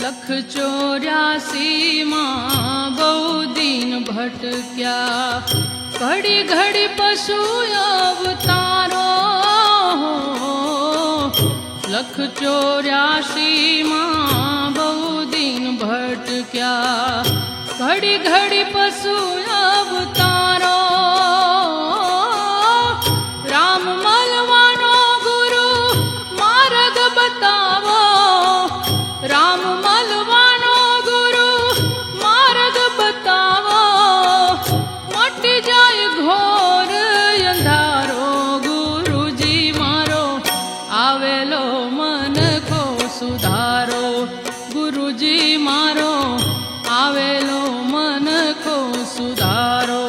184 માં બહુ દિન ભટક્યા, ઘડી ઘડી પશુ અવતારો. 184 માં બહુ દિન ભટક્યા, ઘડી ઘડી પશુ અવતારો. રામ મળવાનો ગુરુ માર્ગ બતાવો, રામ મળવાનો ગુરુ માર્ગ બતાવો. મટી જાય ઘોર અંધારો, ગુરુજી મારો આવેલો મનખો સુધારો. ગુરુજી મારો આવેલો મનખો સુધારો.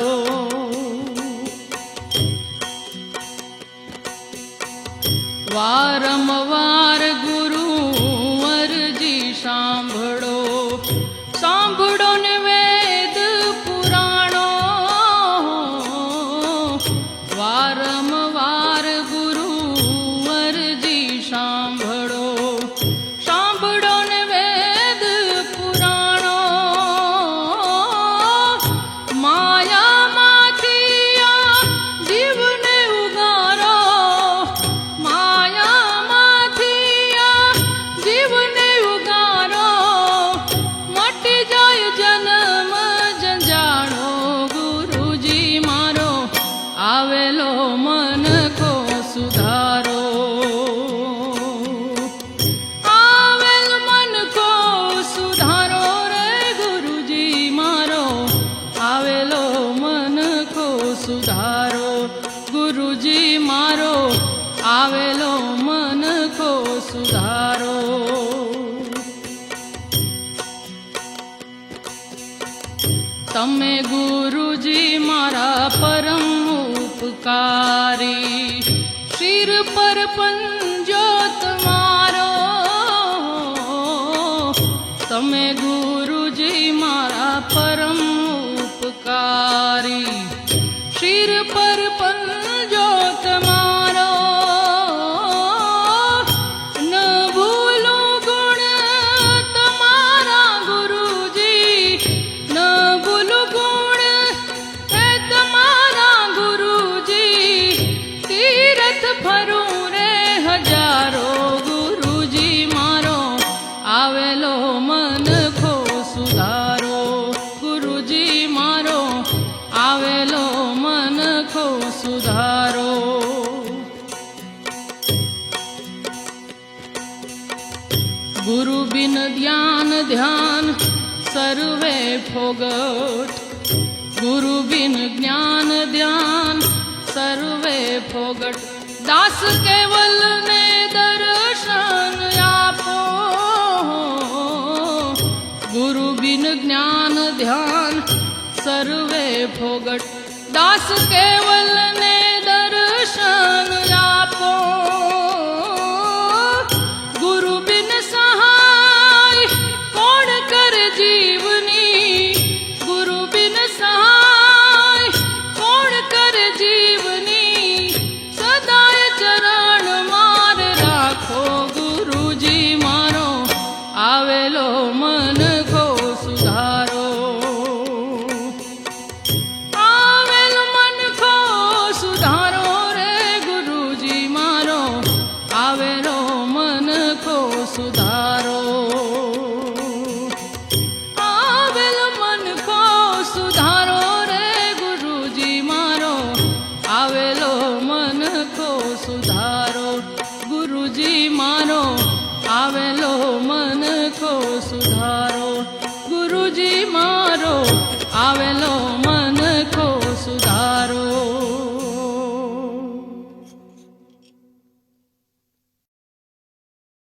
વારંવાર ગુરુ અરજી સાંભળો, સાંભળો ને વેદ પુરાણો. વારંવાર ગુરુ અરજી સાંભળો, સાંભળો ને વેદ પુરાણો. માયામાંથી આ જીવને ઉગારો, માયામાંથી આ જીવને ઉગારો. મટી જાય જન્મ જંજાળો, ગુરુજી મારો આવેલો મનખો સુધારો. આવેલ મનખો સુધારો રે, ગુરુજી મારો આવેલો મનખો સુધારો. ગુરુજી મારો આવેલો મનખો સુધારો. તમે ગુરુજી મારા પરમ ઉપકારી, શિર પર પંજો તમારો. તમે ગુરુજી મારા પરમ ઉપકારી, શિર પર પંજો તમારો. ન ભૂલો ગુણ તમારા ગુરુજી, ન ભૂલો ગુણ હે તમારા ગુરુજી. તીરથ ફરું રે હજારો, ગુરુજી મારો આવેલો મનખો સુધારો. ગુરુજી મારો આવેલો મનખો સુધારો. ગુરુ બિન જ્ઞાન ધ્યાન સર્વે ફોગટ, ગુરુ બિન જ્ઞાન ધ્યાન સર્વે ફોગટ. દાસ કેવલ ને દર્શન આપો, ગુરુ બિન જ્ઞાન ધ્યાન સર્વે ફોગટ. દાસ કેવલ ને દર્શન આપો. ગુરુ બિન સહાય કોણ કર જીવની, ગુરુ બિન સહાય કોણ કર જીવની. સદાય ચરણ માર રાખો, ગુરુજી મારો આવેલો મનખો સુધારો. આવેલો મનખો સુધારો રે, ગુરુજી મારો આવેલો મનખો સુધારો. આવેલો મનખો સુધારો રે, ગુરુજી મારો આવેલો મનખો સુધારો. ગુરુજી મારો આવેલો મનખો સુધારો. ગુરુજી મારો આવેલો